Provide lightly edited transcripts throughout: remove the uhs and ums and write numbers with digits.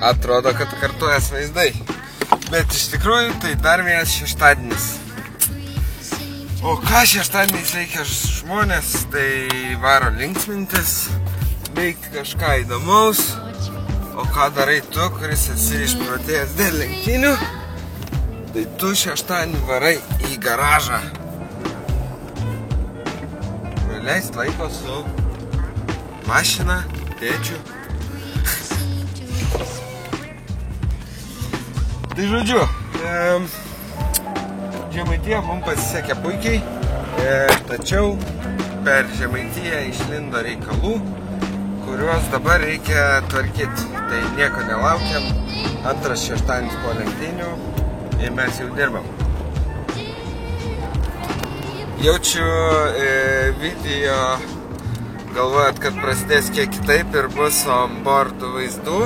Atrodo, kad kartuojas vaizdai. Bet iš tikrųjų tai dar vienas šeštadienis. O ką šeštadieniais veikia žmonės, tai varo linksmintis, veikti kažką įdomaus. O ką darai tu, kuris esi išprotėjęs dėl lenktynių, tai tu šeštadienį varai į garažą. Praleist laiko su mašina, tėčiu. Tai žodžiu, Žemaitija mums pasisekė puikiai, tačiau per Žemaitiją išlindo reikalų, kuriuos dabar reikia tvarkyti. Tai nieko nelaukiam, antras šeštadienis po lenktynių ir mes jau dirbam. Jaučiu video, galvojat, kad prasidės kiek kitaip ir bus onboardų vaizdų.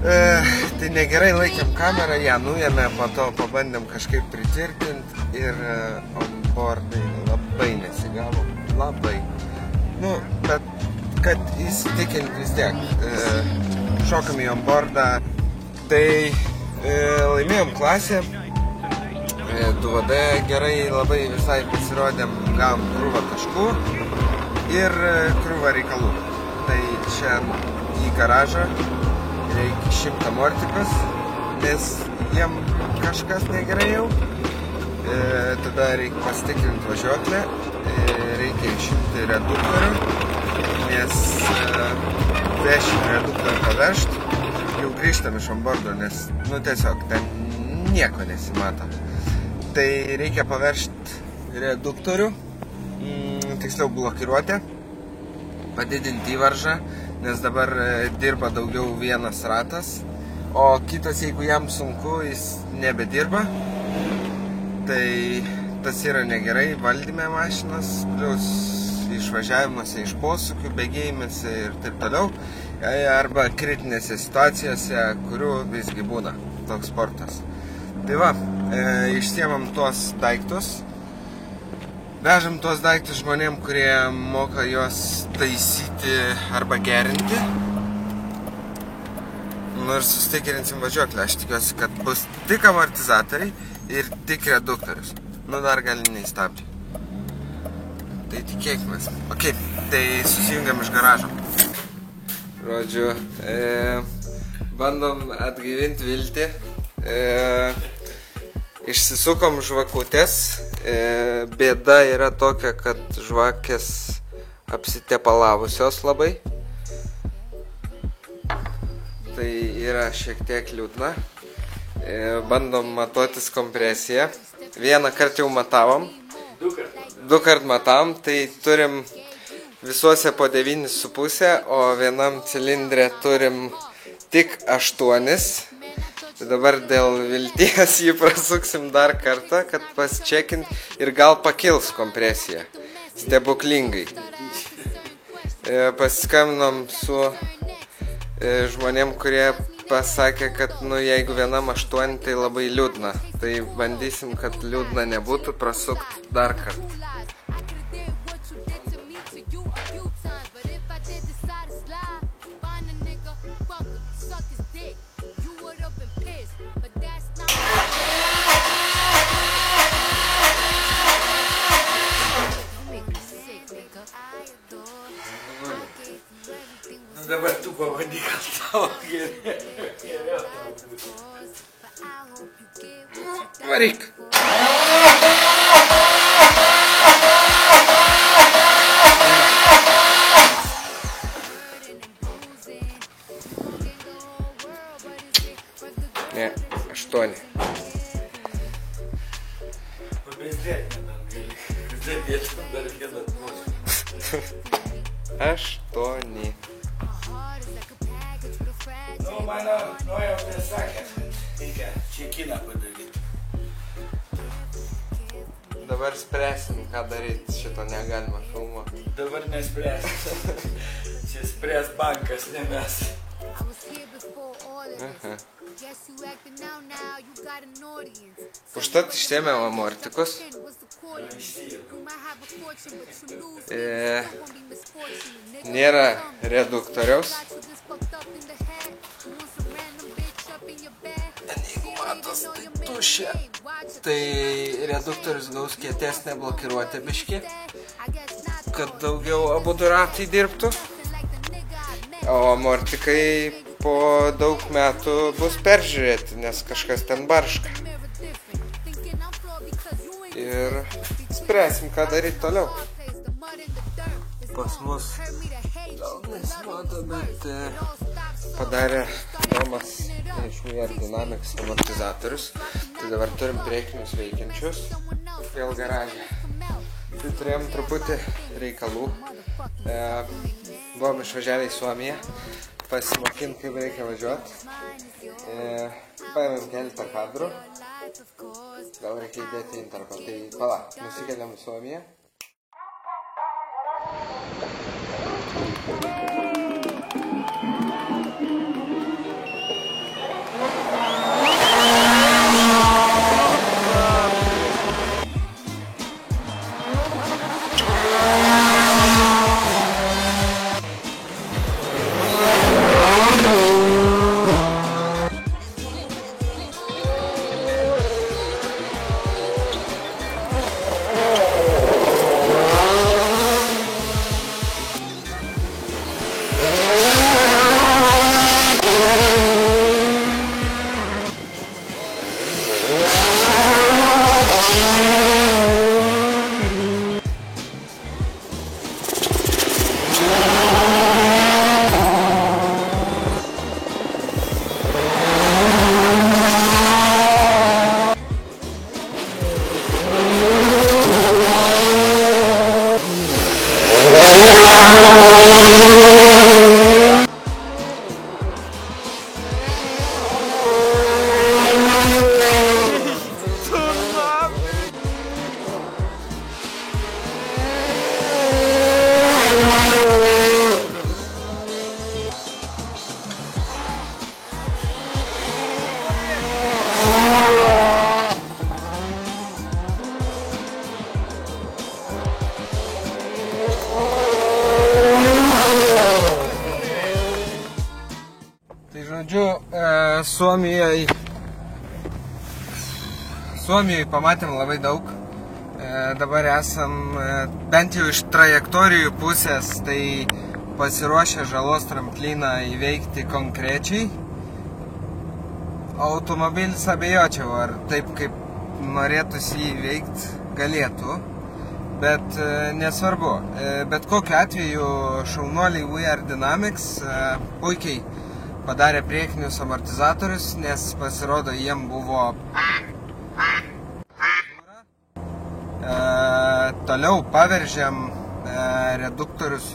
Tai negerai laikėm kamerą, ją nuėmė, po to pabandėm kažkaip pritvirtinti ir onboardai labai nesigavo, labai. Nu, bet kad įsitikinti vis tiek, šokam į onboardą, tai laimėjom klasę, 2D gerai labai visai pasirodėm, gavom krūvą taškų ir krūvą reikalų. Tai čia į garažą reikia 100 mortikas, nes jiem kažkas negerai jau. Tada reikia pasitikrinti važiuoklę, reikia išimti reduktorių, nes vežti reduktorių pavežti. Jau grįžtam iš onboardo, nes tiesiog ten nieko nesimato. Tai reikia pavežti reduktorių, tiksliau blokiruotę, padidinti įvaržą, nes dabar dirba daugiau vienas ratas, o kitas, jeigu jam sunku, jis nebedirba. Tai tas yra negerai valdyme mašinos, plus išvažiavimuose iš posūkių, bėgėjimuose ir taip toliau, arba kritinėse situacijose, kurių visgi būna toks sportas. Tai va, išsiemam tuos daiktus. Vežam tuos daiktus žmonėm, kurie moka juos taisyti arba gerinti. Nu ir sustikrinsim važiuoklę. Aš tikiuosi, kad bus tik amortizatoriai ir tik reduktorius. Nu dar gali neįstabdžiai. Tai tikėkimės. Ok, tai susijungiam iš garažo. Žodžiu, bandom atgaivinti viltį. Išsisukom žvakutės. Bėda yra tokia, kad žvakės apsitepalavusios labai. Tai yra šiek tiek liūdna. Bandom matuotis kompresiją. Vieną kartą jau matavom. Du kart matavom, tai turim visuose po 9,5, o vienam cilindre turim tik 8. Tai dabar dėl vilties jį prasuksim dar kartą, kad pasičekint ir gal pakils kompresija. Stebuklingai. Pasiskambinom su žmonėm, kurie pasakė, kad jeigu vienam 8, tai labai liūdna. Tai bandysim, kad liūdna nebūtų, prasukti dar kartą. Dabar tu pabandyk ant tavo geriau. Varyk. Ne, 8. Pabėzdėk, nedangali. Pabėzdėk, dar vieną atmosą. 8. Mano nuojauta sakė, kad reikia čekiną padaryti. Dabar spręsim, ką daryti, šito negalima filmuoti. Dabar nespręsim. Čia spręs bankas, ne mes. Užtat ištėmėm amortikus. Nėra reduktoriaus. išmušė, tai reduktorius gaus kietesnę blokiruotę biškį, kad daugiau abu du ratai dirbtų. O amortikai po daug metų bus peržiūrėti, nes kažkas ten barška. Ir spręsim, ką daryti toliau. Pas mus gal nesimato, bet padarė Tomas iš VR Dynamics amortizatorius. Tai dabar turim priekinius veikiančius. Vėl garažė. Tai turėjom truputį reikalų. Buvom išvažiavę į Suomiją, pasimokinti, kaip reikia važiuoti. Paėmėm keletą kadrų. Gal reikia įdėti intarpą. Tai pala, nusikeliam į Suomiją. Suomijoje pamatėm labai daug. Dabar esam bent jau iš trajektorijų pusės, tai pasiruošę žalos tramplyną įveikti konkrečiai. Automobilis abejočiau, ar taip kaip norėtųsi jį įveikti galėtų, bet nesvarbu. Bet kokiu atveju šaunuoliai VR Dynamics puikiai padarė priekinius amortizatorius, nes pasirodo jiem buvo toliau paveržėm reduktoriaus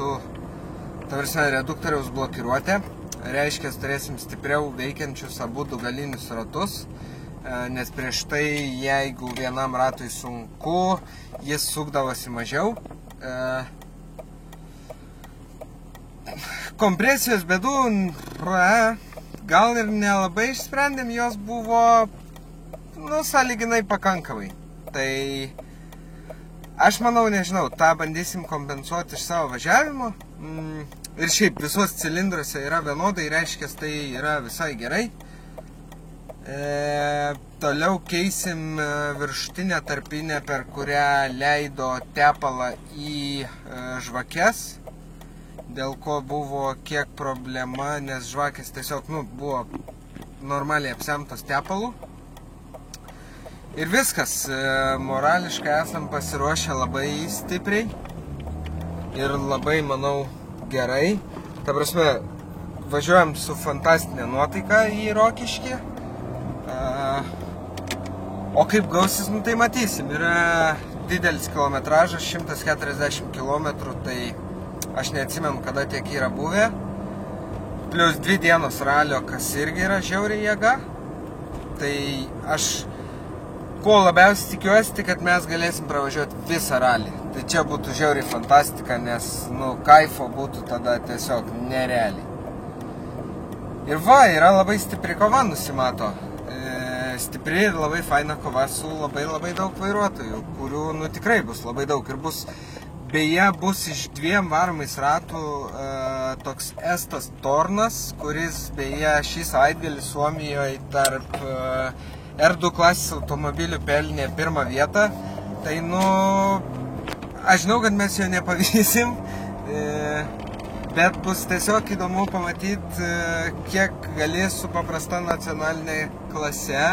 blokiruotę. Reiškia, turėsim stipriau veikiančius abu du galinius ratus, nes prieš tai, jeigu vienam ratui sunku, jis sukdavosi mažiau. Kompresijos bėdų gal ir nelabai išsprendėm, jos buvo sąlyginai pakankamai. Tai aš manau, nežinau, tą bandysim kompensuoti iš savo važiavimo. Ir šiaip visos cilindruose yra vienodai, reiškia, tai yra visai gerai. Toliau keisim viršutinę tarpinę, per kurią leido tepalą į žvakes, dėl ko buvo kiek problema, nes žvakės tiesiog buvo normaliai apsemtos tepalų. Ir viskas, morališkai esam pasiruošę labai stipriai ir labai, manau, gerai. Ta prasme, važiuojam su fantastinė nuotaika į Rokiškį. O kaip gausis, tai matysim. Yra didelis kilometražas, 140 km, tai aš neatsimenu, kada tiek yra buvę. Plius 2 dienos ralio, kas irgi yra žiauriai jėga. Tai aš ko labiausiai tikiuosi, kad mes galėsim pravažiuoti visą ralį. Tai čia būtų žiauriai fantastika, nes, kaifo būtų tada tiesiog nerealiai. Ir yra labai stipri kova nusimato. Stipri ir labai faina kova su labai daug vairuotojų, kurių, tikrai bus labai daug. Ir beje, bus iš 2 varomais ratų toks Estas Tornas, kuris, beje, šį savaitgalį Suomijoje tarp R2 klasės automobilių pelnė pirmą vietą. Tai, aš žinau, kad mes jo nepavysim, bet bus tiesiog įdomu pamatyti, kiek gali su paprasta nacionalinė klase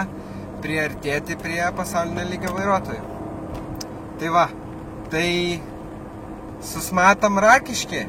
priartėti prie pasaulinio lygio vairuotojų. Tai va, tai susmatom Rakiškį.